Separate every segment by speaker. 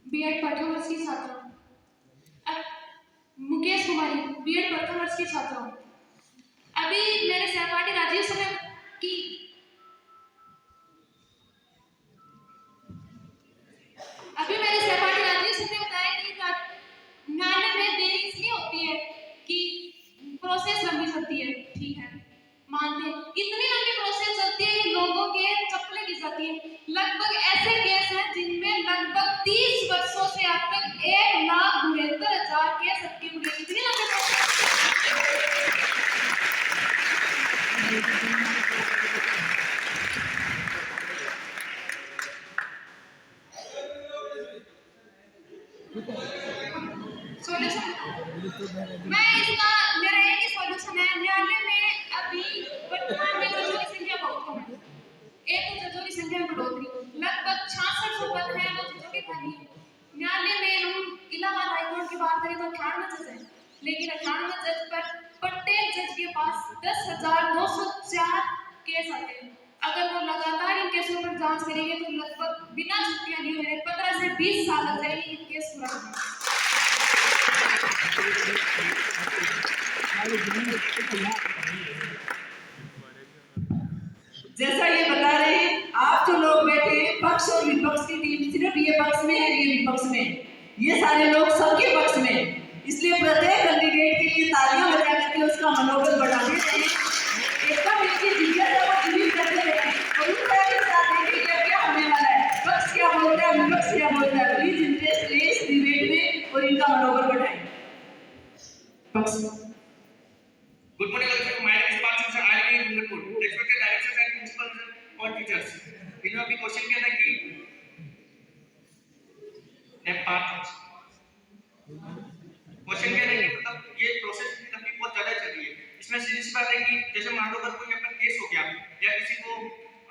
Speaker 1: BEd प्रथम वर्ष की छात्रा। मुकेश कुमारी, बीएड प्रथम वर्ष की छात्रा। अभी मेरे सहपाठी राजीव से की अभी मेरे सहपाठी राजीव से ने बताया कि न्यायालय में देरी इसलिए होती है कि प्रोसेस लंबी चलती है। ठीक है, मानते हैं इतनी लंबी प्रोसेस चलती है कि लोगों के चप्पलें घिस जाती है। लगभग ऐसे केस हैं जिनमें लगभग 30 वर्षों से अब तक 1,72,000 केस अटके हुए। इतनी लंबी मैं इसका मेरा एक ही सॉल्यूशन है। न्यायालय में अभी वर्तमान में जजों की संख्या बहुत कम है। एक तो जजों की संख्या में बढ़ोतरी, लगभग 66 पद हैं वो जजों के खाली है। न्यायालय में हम इलाहाबाद हाईकोर्ट की बात करें तो 98 जज हैं, लेकिन 98 जज पर प्रत्येक जज के पास 10,204 केस आते हैं। अगर वो लगातार इन केसों पर जांच करेंगे तो लगभग बिना छुट्टियां लिए हुए 15 से 20 साल लग जाएंगे इन केस पूरा करने में।
Speaker 2: जैसा ये बता रहे हैं, आप जो लोग बैठे हैं पक्ष और विपक्ष की टीम सिर्फ ये पक्ष में है, ये विपक्ष में, ये सारे लोग सबके पक्ष में, इसलिए प्रत्येक कैंडिडेट के लिए तालियां बजा करके उसका मनोबल बढ़ाने चाहिए। एकदम इसकी जिज्ञासा को जीवित करते रहें और उस तरह के साथ देखिए क्या होने वाला है, पक्ष क्या बोलता है, विपक्ष क्या बोलता है। प्लीज इंटरेस्ट ले इस डिबेट में और इनका मनोबल बढ़ाएं। पक्ष
Speaker 3: Good morning, also. My name is Parth sir. I am in Dungarpur. Respected directors and principals और teachers. इन्होंने अभी क्वेश्चन किया था कि क्वेश्चन किया था कि मतलब ये प्रोसेस की तकलीफ बहुत ज़्यादा चल रही है। इसमें सीधी सी बात है कि जैसे मान लो अगर कोई अपना केस हो गया या किसी को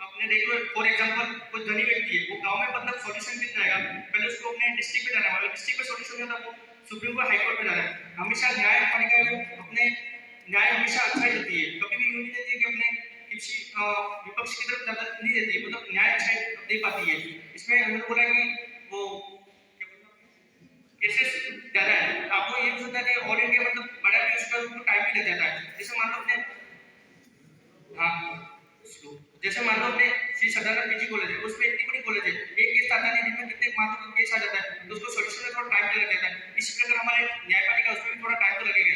Speaker 3: आपने देख लो, फॉर एग्जांपल कोई धनी व्यक्ति है, वो गांव में मतलब सॉल्यूशन मिल जाएगा, पहले उसको अपने डिस्ट्रिक्ट में जाना है, डिस्ट्रिक्ट में सॉल्यूशन होता है वो सुप्रीम कोर्ट हाई कोर्ट में जाना है। हमेशा न्यायपालिका में अपने न्याय हमेशा अच्छा ही देती है, कभी भी यूं नहीं देती है कि अपने किसी विपक्ष की तरफ ज्यादा नहीं देती है, मतलब न्याय अच्छा दे पाती है। इसमें उन्होंने बोला कि वो केसेस ज्यादा है, आपको ये भी सोचना है ऑल इंडिया मतलब बड़ा भी उसका टाइम भी लग जाता है। जैसे मान लो अपने जैसे मान लो अपने श्री सदानंद पीजी कॉलेज है, उसमें इतनी बड़ी कॉलेज है, एक केस आता नहीं, दिन में कितने मान लो केस आ जाता है, तो उसको सॉल्यूशन में थोड़ा टाइम लग जाता है। इसी प्रकार हमारे न्यायपालिका उसमें भी थोड़ा टाइम तो लगेगा।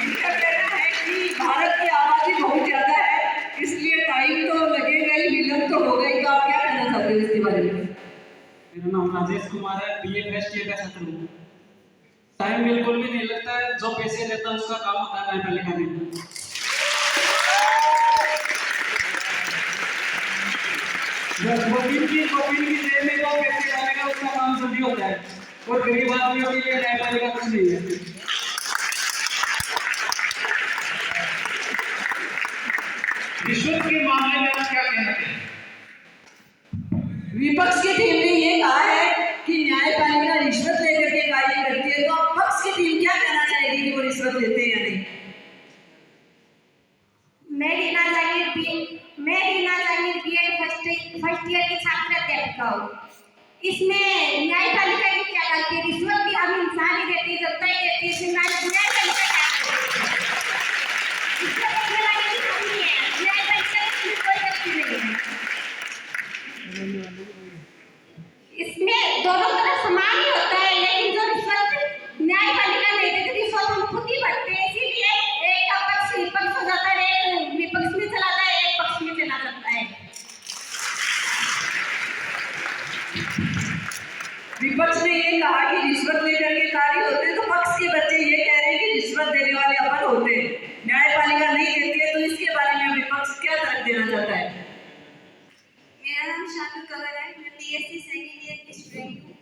Speaker 2: इनका कहना है कि भारत की आबादी बहुत ज्यादा है, इसलिए टाइम तो लगेगा ही, विलंब तो होगा ही। तो आप क्या कहना चाहते हो इसके बारे में?
Speaker 4: मेरा नाम राजेश कुमार है, बीए फर्स्ट ईयर का छात्र हूँ। टाइम बिल्कुल भी नहीं लगता है, जो पैसे लेता है उसका काम होता है न्यायपालिका में। वकील की जेब में जो पैसे डालेगा उसका काम जल्दी होता है, और गरीब आदमियों के लिए न्यायपालिका कुछ नहीं है।
Speaker 3: रिश्वत के मामले में आप क्या कहना चाहेंगे?
Speaker 2: विपक्ष की टीम ने ये कहा है कि न्यायपालिका रिश्वत लेकर के कार्य करती है, तो अब पक्ष की टीम क्या कहना चाहेगी कि वो रिश्वत लेते हैं या नहीं?
Speaker 1: मैं लेना चाहिए बीएड फर्स्ट ईयर की छात्र अध्यापिका हूँ। इसमें न्यायपालिका की क्या गलती है? रिश्वत भी हम इंसान ही देती है, जनता ही देती है, इसमें न्यायपालिका क्या इसमें दोनों तरफ समान ही होता है, लेकिन जो रिश्वत न्यायपालिका नहीं देती, रिश्वत हम खुद ही भरते हैं, इसीलिए एक का पक्ष विपक्ष हो जाता है, एक विपक्ष में चलाता है, एक पक्ष में चला जाता है।
Speaker 2: विपक्ष ने ये कहा कि रिश्वत लेकर के कार्य होते हैं, तो पक्ष के बच्चे ये कह रहे हैं कि रिश्वत देने वाले अपन होते हैं, न्यायपालिका नहीं देती है। तो इसके बारे में विपक्ष क्या तर्क देना चाहता है?
Speaker 1: मेरा नाम शांति कंवर है, मैं पीएससी सेकंड ईयर की स्टूडेंट हूँ।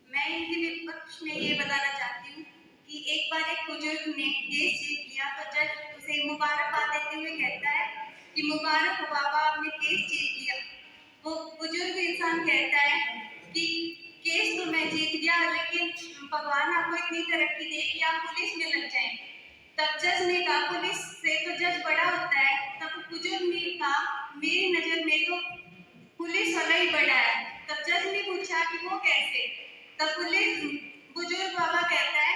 Speaker 1: मैं इनके विपक्ष में ये बताना चाहती हूँ कि एक बार एक बुजुर्ग ने केस जीत लिया, तो जज उसे मुबारकबाद देते हुए कहता है कि मुबारक हो बाबा, आपने केस जीत लिया। वो बुजुर्ग इंसान कहता है कि केस तो मैं जीत गया, लेकिन भगवान आपको इतनी तरक्की दे कि आप पुलिस में लग जाएं। तब जज ने कहा पुलिस से तो जज बड़ा होता है। तब बुजुर्ग ने कहा मेरी नजर में तो
Speaker 5: पुलिस होना ही बड़ा है। तब जज ने पूछा कि वो कैसे। तब पुलिस बुजुर्ग बाबा कहता है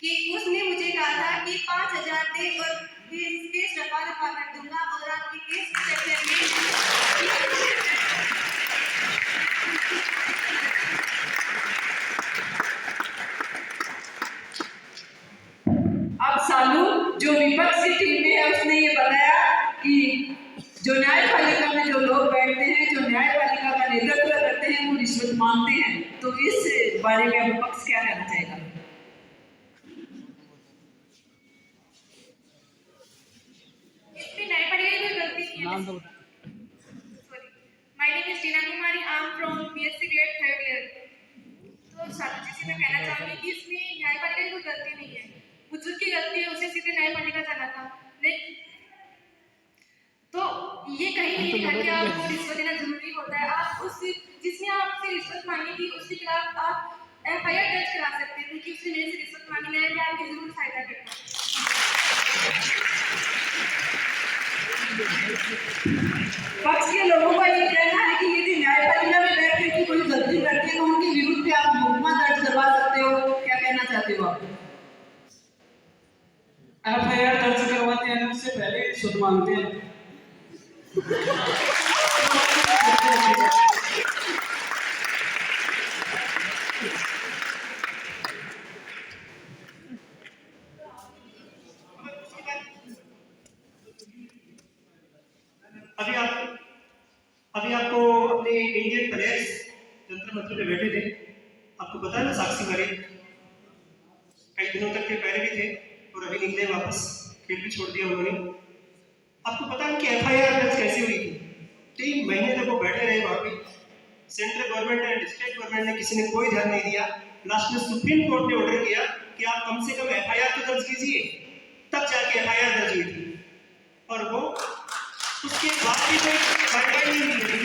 Speaker 5: कि उसने मुझे कहा था कि 5,000 दे और केस रफा दफा कर दूंगा और आपके केस के चक्कर में।
Speaker 2: अब सालू जो विपक्ष की टीम में है उसने ये बताया कि जो न्यायपालिका में जो लोग बैठते हैं, जो न्यायपालिका का नेतृत्व करते हैं, वो रिश्वत मांगते हैं। तो इस बारे में विपक्ष क्या कहना चाहेगा?
Speaker 1: इसमें न्यायपालिका की कोई गलती नहीं है। Sorry, my name is Tina Kumari, I am from BSc BEd 3rd year. तो साथी जी से मैं कहना चाहूंगी कि इसमें न्यायपालिका की कोई गलती नहीं है। बुजुर्ग की गलती है, उसे सीधे न्यायपालिका जाना था। नहीं तो ये कहीं नहीं लिखा कि आपको रिश्वत देना जरूरी होता है। आप उस जिसने आपसे रिश्वत मांगी थी उसके खिलाफ आप एफआईआर दर्ज करा सकते थे कि उसने मेरे से रिश्वत मांगी है, मैं आपकी जरूर सहायता करता।
Speaker 2: पक्ष के लोगों का ये कहना है कि यदि न्यायपालिका में बैठ के कोई गलती करते हैं तो उनके विरुद्ध भी आप मुकदमा दर्ज करवा सकते हो। क्या कहना चाहते हो आप?
Speaker 4: एफआईआर दर्ज करवाते हैं उससे पहले रिश्वत मांगते हैं।
Speaker 6: अभी आपको अपने इंडियन पैलेस जंतर मंत्र पे बैठे थे, आपको पता है ना साक्षी मलिक कई दिनों तक के पहले भी थे और अभी निकले वापस, खेल भी छोड़ दिया उन्होंने। आपको पता है कि एफआईआर दर्ज कैसे हुई थी? 3 महीने तक वो बैठे रहे वहां पे। Central government and state government ने किसी ने कोई ध्यान नहीं दिया। लास्ट में सुप्रीम कोर्ट ने ऑर्डर किया कि आप कम से कम एफआईआर तो दर्ज कीजिए, तब जाके एफआईआर दर्ज हुई थी। और वो उसके बाद भी कोई कार्रवाई नहीं हुई।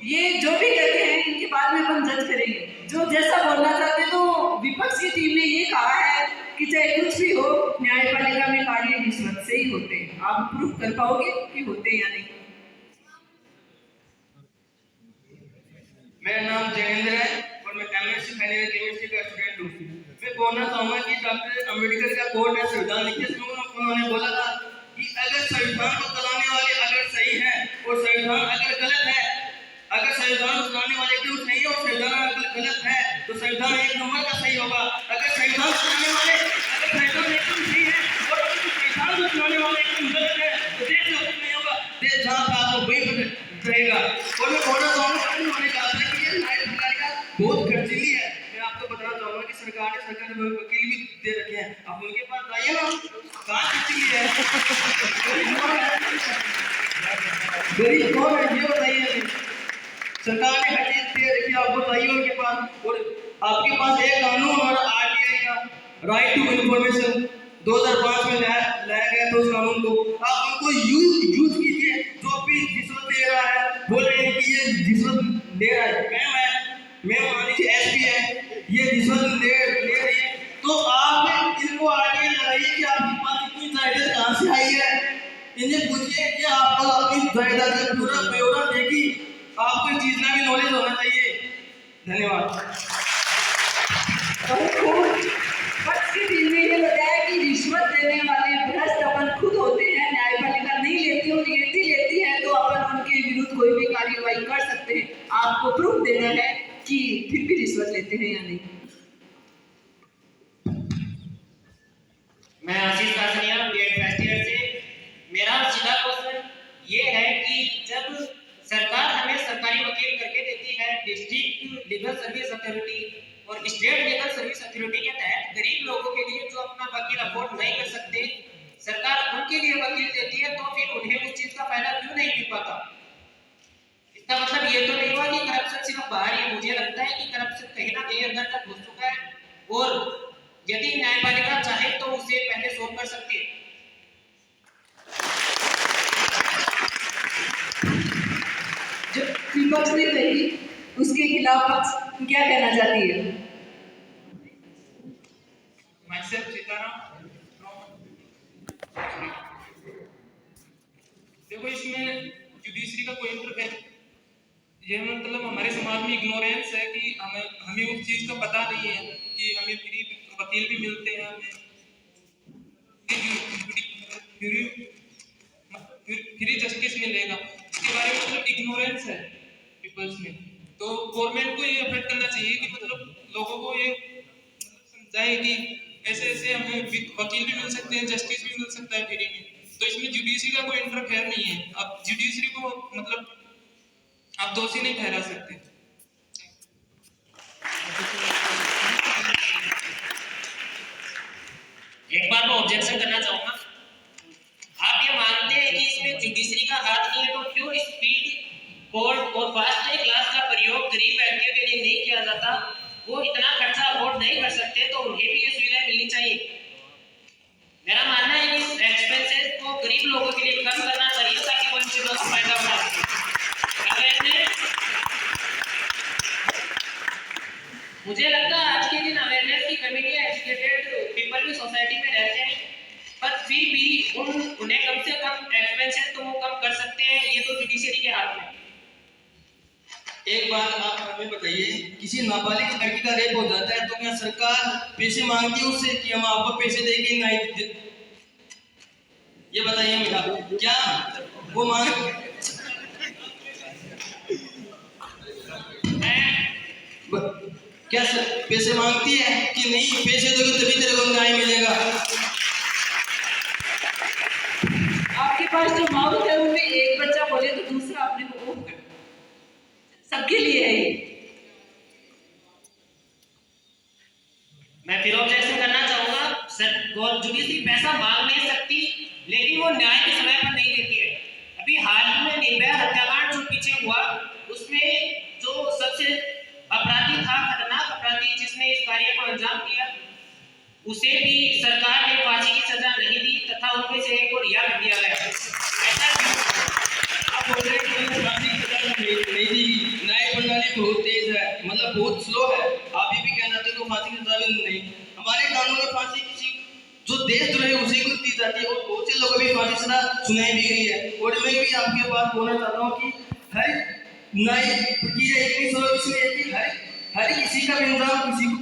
Speaker 2: ये जो भी कहते हैं इनके बाद में अपन जज करेंगे। जो जैसा बोलना चाहते हैं, तो विपक्ष की टीम ने ये कहा है कि चाहे कुछ भी हो, न्यायपालिका में कार्य रिश्वत से ही होते हैं। आप प्रूफ कर पाओगे कि होते हैं या नहीं?
Speaker 3: मेरा नाम जयेंद्र है और मैं एमएससी फाइनल ईयर केमिस्ट्री का स्टूडेंट हूँ। मैं बोलना चाहूँगा कि डॉक्टर अम्बेडकर का कोट है संविधान 21 में उन्होंने बोला था कि अगर संविधान को चलाने वाले अगर सही है और संविधान अगर गलत है, अगर संविधान चलाने वाले क्यों सही है और संविधान अगर गलत है तो संविधान 1 नंबर का सही होगा। अगर संविधान चलाने वाले अगर संविधान एकदम सही है और अगर संविधान को चलाने वाले एकदम गलत है तो देश का कुछ नहीं होगा, देश जहाँ का वो वहीं पर रहेगा। और मैं बोलना चाहूँगा उन्होंने कहा था कि ये न्यायपालिका बहुत खर्चीली है। मैं आपको बताना चाहूँगा कि सरकार ने वकील भी दे रखे हैं, आप उनके पास जाइए ना, कहाँ खर्चीली है? गरीब कौन है ये बताइए। सरकार ने हर चीज दे रखी है, आप बताइए उनके पास। और आपके पास एक कानून और आरटीआई का राइट टू इंफॉर्मेशन 2005 में लाया गया था। उस कानून को आप उनको यूज कीजिए। जो भी रिश्वत दे रहा है बोल रहे हैं कि ये रिश्वत ले रहा है, मैम मान लीजिए एसपी है, ये रिश्वत ले रही है, तो आप इनको आगे लगाइए कि आपके पास इतनी जायदाद कहाँ से आई है। इन्हें पूछिए कि आपको अपनी जायदाद का पूरा ब्यौरा देगी। आपको इस चीज का भी नॉलेज होना चाहिए। धन्यवाद।
Speaker 2: पक्ष की टीम ने ये बताया कि रिश्वत देने वाले भ्रष्ट अपन खुद होते हैं, न्यायपालिका नहीं लेती और यदि लेती है तो अपन उनके विरुद्ध कोई भी कार्रवाई कर सकते हैं। आपको प्रूफ देना है कि फिर भी रिश्वत लेते हैं या नहीं।
Speaker 7: मैं आशीष कासनिया बीएड फर्स्ट ईयर से। मेरा सीधा क्वेश्चन ये है कि जब सरकार हमें सरकारी वकील करके देती है, डिस्ट्रिक्ट लीगल सर्विस अथॉरिटी और स्टेट लीगल सर्विस अथॉरिटी के तहत गरीब लोगों के लिए जो अपना वकील अफोर्ड नहीं कर सकते, सरकार उनके लिए वकील देती है, तो फिर उन्हें उस चीज का फायदा क्यों नहीं मिल पाता? इसका मतलब ये तो नहीं हुआ कि करप्शन सिर्फ बाहर ही। मुझे लगता है कि करप्शन कहीं ना कहीं अंदर तक घुस चुका है और यदि न्यायपालिका चाहे तो उसे पहले सोल्व कर सकती है।
Speaker 2: जो विपक्ष ने कही उसके खिलाफ पक्ष क्या कहना चाहती है?
Speaker 8: myself सीताराम। देखो इसमें जुडिशरी का कोई इंटरफेयर, ये मतलब हमारे समाज में इग्नोरेंस है कि हमें उस चीज का पता नहीं है कि हमें फ्री वकील भी मिलते हैं, हमें फ्री जस्टिस मिलेगा, इसके बारे में मतलब इग्नोरेंस है पीपल्स में। तो गवर्नमेंट को ये अफेक्ट करना चाहिए कि मतलब लोगों को ये समझाए कि ऐसे ऐसे हमें वकील भी मिल सकते हैं, जस्टिस भी मिल सकता है फ्री में। तो इसमें जुडिशरी का कोई इंटरफेयर नहीं है। अब जुडिशरी को मतलब आप दोषी नहीं ठहरा सकते।
Speaker 7: एक बार मैं ऑब्जेक्शन करना चाहूंगा। आप ये मानते हैं कि इसमें जुडिशरी का हाथ नहीं है, तो क्यों स्पीड कोर्ट और फास्ट ट्रैक क्लास का प्रयोग गरीब व्यक्तियों के लिए नहीं किया जाता? वो इतना खर्चा अफोर्ड नहीं कर सकते, तो उन्हें भी ये सुविधा मिलनी चाहिए। मेरा मानना है कि इस एक्सपेंसेस को गरीब लोगों के लिए कम करना चाहिए ताकि वो इन चीजों का फायदा उठा सके। मुझे लगता है आज के दिन अवेयरनेस की कमी है, एजुकेटेड पीपल भी सोसाइटी में रहते हैं, पर फिर भी उन्हें कम से कम एक्सपेंसेस तो वो कम कर सकते हैं। ये तो जुडिशरी के हाथ में।
Speaker 9: एक बात आप हमें बताइए, किसी नाबालिग लड़की का रेप हो जाता है तो क्या सरकार पैसे मांगती है उससे कि हम आपको पैसे देंगे? नहीं, ये बताइए मेरा, क्या वो मांग क्या पैसे मांगती है कि नहीं? पैसे दोगे तभी तेरे को न्याय मिलेगा।
Speaker 2: आपके पास जो माउथ है उनमें एक बच्चा बोले तो दूसरा अपने को ऑफ कर, सबके लिए है ये।
Speaker 7: मैं फिर ऑब्जेक्शन करना चाहूंगा। सर जुडिशरी पैसा मांग नहीं सकती, लेकिन वो न्याय के समय पर नहीं देती है। अभी हाल ही में निर्भया हत्याकांड जो पीछे हुआ, उसमें जो सबसे अपराधी था, खतरनाक अपराधी जिसने इस कार्य को अंजाम दिया, उसे भी सरकार ने फांसी की सजा नहीं दी तथा उनमें से एक को रिहा कर दिया गया। ऐसा क्यों?
Speaker 9: आप बोल रहे हैं कि फांसी की सजा नहीं दी, न्याय प्रणाली बहुत तेज है, मतलब बहुत स्लो है। आप ये भी कहना चाहते हो फांसी की सजा नहीं? हमारे कानून में फांसी किसी जो देशद्रोही उसी को दी जाती है, और बहुत से लोगों भी फांसी सजा सुनाई भी गई है। और मैं भी आपके पास बोलना चाहता हूँ कि हर न्याय प्रक्रिया इतनी स्लो इसलिए है कि हर किसी का इंतजाम किसी को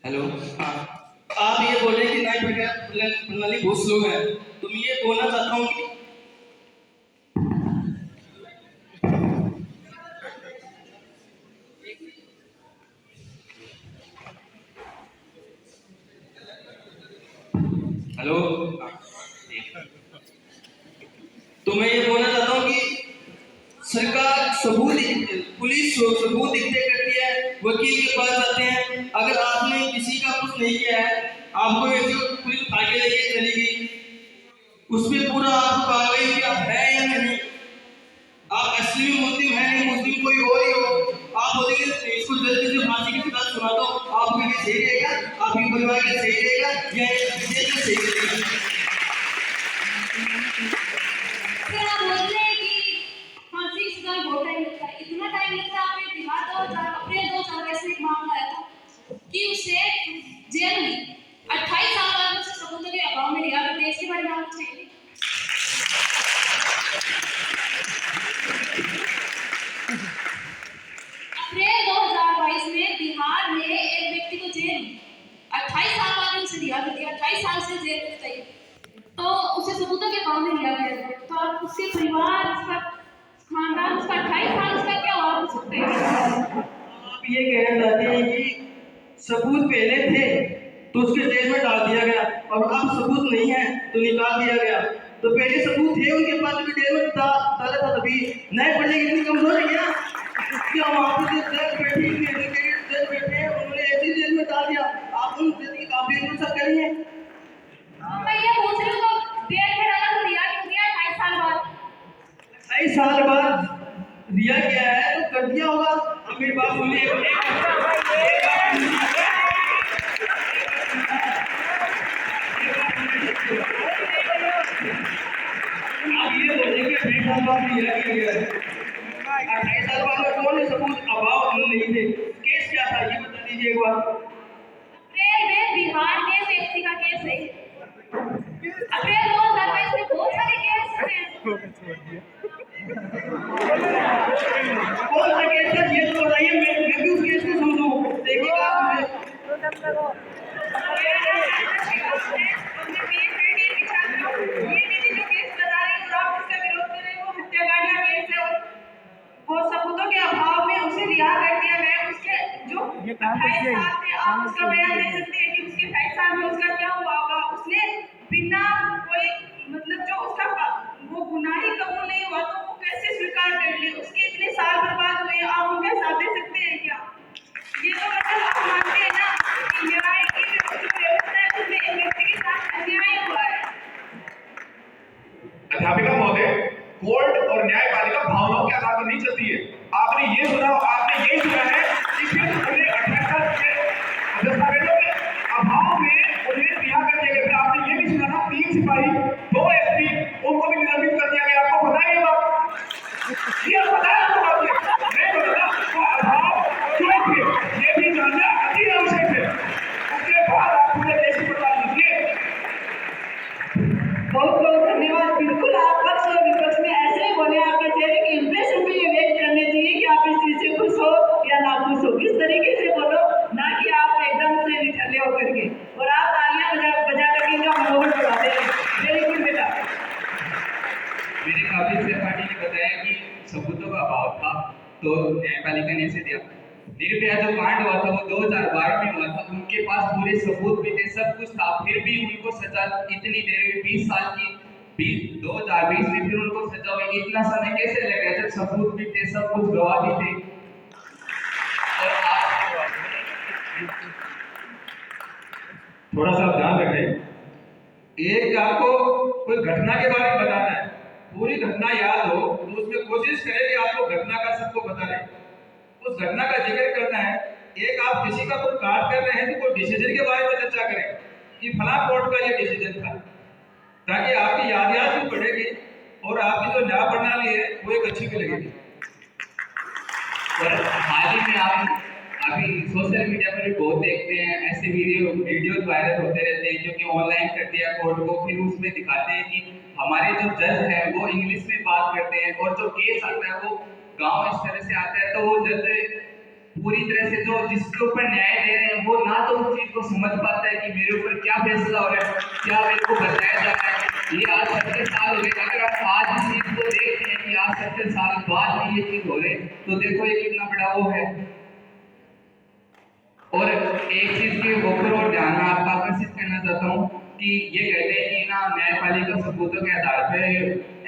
Speaker 9: हेलो, आप ये बोल रहे हैं कि न्याय प्रणाली बहुत स्लो है, तो मैं ये बोलना चाहता हूँ कि हेलो, तो मैं ये बोलना चाहता हूँ कि सरकार पुलिस सबूत इकट्ठे करती है, वकील के पास जाते हैं। अगर आपने किसी का कुछ नहीं किया है, आपको ऐसे पुलिस आगे लेके चली गई, उसमें पूरा आपको कार्रवाई किया है या नहीं? आप असली मुस्लिम है नहीं, मुस्लिम कोई और ही हो, आप बोलेंगे इसको जल्दी से फांसी की सजा सुना दो, आपके लिए सही रहेगा, आपके परिवार के लिए सही रहेगा या सही रहेगा?
Speaker 1: फिर आप बोलते हैं कि फांसी की सजा में बहुत टाइम लगता है। इतना टाइम लगता है? आपने बिहार 2022 में एक मामला आया था कि उसे जेल में 28 साल बाद उसे सबूतों के अभाव में रिहा कर दिया। इसके बारे में आप कुछ कहेंगे? अप्रैल 2022 में बिहार में एक व्यक्ति को जेल में 28 साल बाद उसे रिहा कर दिया। 28 साल से जेल में चाहिए, तो उसे सबूतों के अभाव में रिहा किया गया। तो आप उसके परिवार, उसका खानदान, उसका 28 साल उसका क्या हुआ हो सकता है?
Speaker 9: आप ये कहना चाहते हैं कि सबूत पहले थे तो उसके जेल में डाल दिया गया, और अब सबूत नहीं है तो निकाल दिया गया। तो पहले सबूत थे उनके पास भी जेल में डाला था, तभी नए पढ़ने की इतनी कमजोर है ना कि हम वहाँ पे जज बैठे हैं, उन्होंने ऐसी जेल में डाल दिया। आप उन जज की काबिलियत को सब करिए।
Speaker 1: मैं ये पूछ रही हूँ, तो जेल में डाला तो रिहा क्यों दिया 28 साल बाद?
Speaker 9: 28 साल बाद रिहा किया है तो कर दिया होगा। अब मेरी बात सुनिए, आप ये में 20 साल बाद भी यह किया गया है। 28 साल बाद में कौन से सबूत अभाव नहीं थे? केस क्या था ये बता दीजिए एक बार।
Speaker 1: अप्रैल में बिहार के व्यक्ति का केस है। अप्रैल 2022 में बहुत सारे केस हैं।
Speaker 9: कौन सा केस है ये तो बताइए, मैं भी उस केस को समझूं। देखिएगा आप
Speaker 5: वो सबूतों के अभाव में उसे रिहा कर दिया गया। उसके जो 28 साल थे, आप उसका बयान दे सकते हैं कि उसके 28 साल में उसका क्या हुआ होगा। उसने बिना कोई मतलब जो उसका वो गुनाह ही कबूल नहीं हुआ तो वो कैसे स्वीकार कर ली? उसके इतने साल बर्बाद हुए, आप उनका साथ दे सकते हैं क्या? ये तो मतलब आप मानते हैं ना कि न्याय की जो व्यवस्था है उसमें एक व्यक्ति के साथ अन्याय हुआ है।
Speaker 10: अध्यापिका महोदय, कोर्ट और न्यायपालिका भावनाओं के आधार पर नहीं चलती है। आपने ये सुना है कि सिर्फ उन्हें 78 के दस्तावेजों के अभाव में उन्हें रिहा कर दिया गया। आपने ये भी सुना था 3 सिपाही 2 एसपी उनको भी निलंबित कर दिया गया। आपको पता है ये बात? ये पता है आपको बात? नहीं पता तो अभाव क्यों थे ये भी जानना अति आवश्यक है। उसके बाद आप पूरे देश को बता दीजिए।
Speaker 2: बहुत बहुत धन्यवाद। बिल्कुल आप पक्ष और विपक्ष में ऐसे ही बोले, आपके चेहरे के इंप्रेशन को ये व्यक्त करने चाहिए कि आप इस चीज से खुश हो या ना खुश हो। इस तरीके से बोलो, ना कि आप एकदम से निठल्ले होकर के। और आप तालियां बजा करके इनका मनोबल बढ़ाते हैं। वेरी गुड बेटा।
Speaker 11: मेरे काबिल सहपाठी ने बताया कि सबूतों का अभाव था तो न्यायपालिका ने इसे दिया। निर्भया जो कांड हुआ था वो 2012 में हुआ था। उनके पास पूरे सबूत भी थे, सब कुछ था, फिर भी उनको सजा इतनी देर में 20 साल की 2020 में फिर उनको सजा हुई। इतना समय कैसे लग गया जब सबूत भी थे, सब कुछ गवाह भी थे? और
Speaker 10: थोड़ा सा ध्यान रखें। एक आपको कोई घटना के बारे में बताना है, पूरी घटना याद हो तो उसमें कोशिश करें कि आपको घटना का सबको पता रहे, उस घटना का जिक्र करना है। एक आप किसी का कोई कार्ड कर रहे हैं तो कोई डिसीजन के बारे में चर्चा करें कि फला कोर्ट का ये डिसीजन था, ताकि आपकी याद भी बढ़ेगी और आपकी जो न्याय प्रणाली है वो एक अच्छी भी लगेगी।
Speaker 11: और हाल ही में आप अभी सोशल मीडिया पर भी बहुत देखते हैं, ऐसे वीडियो वायरल होते रहते हैं जो कि ऑनलाइन कर दिया कोर्ट को, फिर उसमें दिखाते हैं कि हमारे जो जज हैं वो इंग्लिश में बात करते हैं और जो केस आता है वो गांव इस तरह से आता है, तो वो जज पूरी तरह से जो जिसके ऊपर न्याय दे रहे हैं वो ना तो उस चीज को समझ पाता है कि मेरे ऊपर क्या फैसला हो रहा है, क्या मेरे को बताया जा रहा है। ये आज 70 साल हो गए। अगर आप आज इस चीज को देखते हैं कि आज 70 साल बाद में ये चीज हो रही है तो देखो ये कितना बड़ा वो है। और एक चीज के ऊपर और ध्यान में आपका आकर्षित करना चाहता हूँ कि ये कहते हैं कि ना न्यायपालिका सबूतों के आधार पर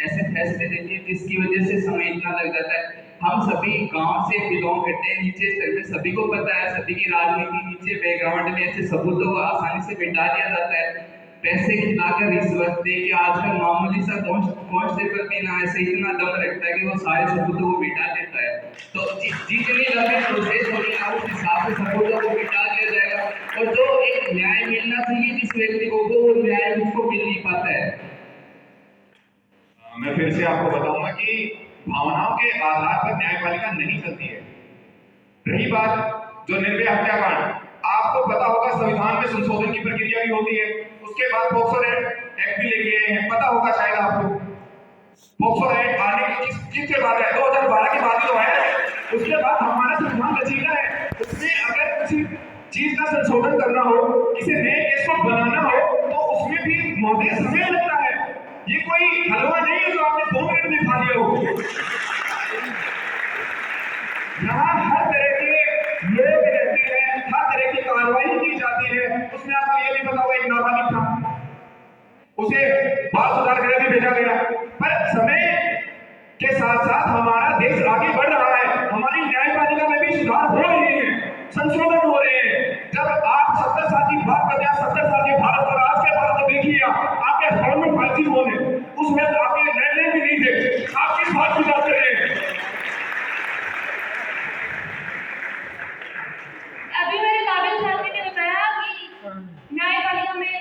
Speaker 11: ऐसे फैसले देती है जिसकी वजह से समय इतना लग जाता है। हम सभी गांव से बिलोंग करते हैं, नीचे स्तर में सभी को पता है, सभी की राजनीति नीचे बैकग्राउंड में ऐसे सबूतों को आसानी से मिटा दिया जाता है। पैसे खिलाकर रिश्वत दे के आजकल मामूली सा कांस्टेबल भी ना ऐसे इतना दम रखता है कि वो सारे सबूतों को मिटा देता है। तो जितनी लंबी प्रोसेस होगी ना उस हिसाब से सबूतों को मिटा दिया जाएगा और जो एक न्याय मिलना चाहिए जिस व्यक्ति को वो न्याय उसको मिल नहीं पाता है।
Speaker 10: मैं फिर से आपको बताऊंगा कि भावनाओं के आधार पर न्यायपालिका नहीं चलती है। रही बात जो निर्भया हत्याकांड, आपको पता होगा संविधान में संशोधन की प्रक्रिया भी होती है, उसके बाद पॉक्सो एक्ट भी लेके आए हैं, पता होगा शायद आपको। पॉक्सो एक्ट आने की किसके बाद है? 2012 के बाद तो है। उसके बाद हमारा संविधान लचीला है, उसमें अगर किसी चीज का संशोधन करना हो, किसी नए केस को बनाना हो तो उसमें भी मौलिक समय लगता है। ये कोई हलवा नहीं है जो आपने 2 मिनट में खा लिया हो। यहाँ हर तरह के लोग रहते हैं, हर तरह की कार्रवाई की जाती है। उसमें आपको ये भी पता होगा एक नाबालिग था, उसे बाल सुधार गृह में भेजा गया। पर समय के साथ साथ हमारा देश आगे बढ़ रहा है, हमारी न्यायपालिका में भी सुधार हो रहे हैं, संशोधन हो रहे हैं। जब आप 70 साल की बात करते हैं, 70 साल के भारत और आज के भारत को देखिए, आपके घर में फांसी होने उसमें आपके निर्णय भी नहीं थे, आप किस बात की बात कर रहे हैं?
Speaker 1: अभी मेरे काबिल साथी ने बताया कि न्यायपालिका में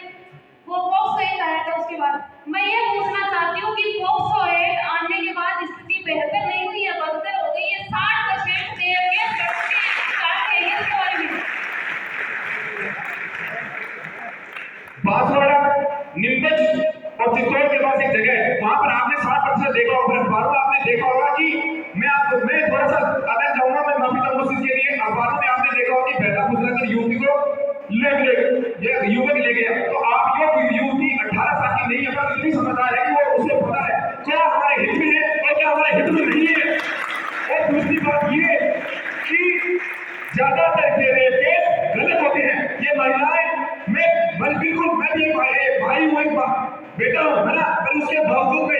Speaker 1: वो पॉक्सो एक्ट आया था। उसके बाद मैं ये पूछना चाहती हूँ कि पॉक्सो एक्ट आने के बेहतर नहीं हुई है, बदतर हो गई है। 60%
Speaker 10: बांसवाड़ा, नीमच और चित्तौड़ के पास एक जगह है, वहां पर आपने 60% देखा होगा। अखबारों में आपने देखा होगा कि मैं थोड़ा सा अलग जाऊंगा, मैं माफी चाहूंगा उस चीज के लिए। अखबारों में आपने देखा होगा कि बहता गुजराकर युवती को युवक ले गया। तो आप युवती 18 साल की नहीं है, पर इतनी समझदार है कि वो उसे पता है क्या हमारे हित में है और क्या हमारे हित में नहीं है। और दूसरी बात ये कि ज्यादातर केस गलत होते हैं। ये महिलाएं, मैं भी एक भाई हूँ, एक बेटा हूँ, है ना, पर उसके बावजूद मैं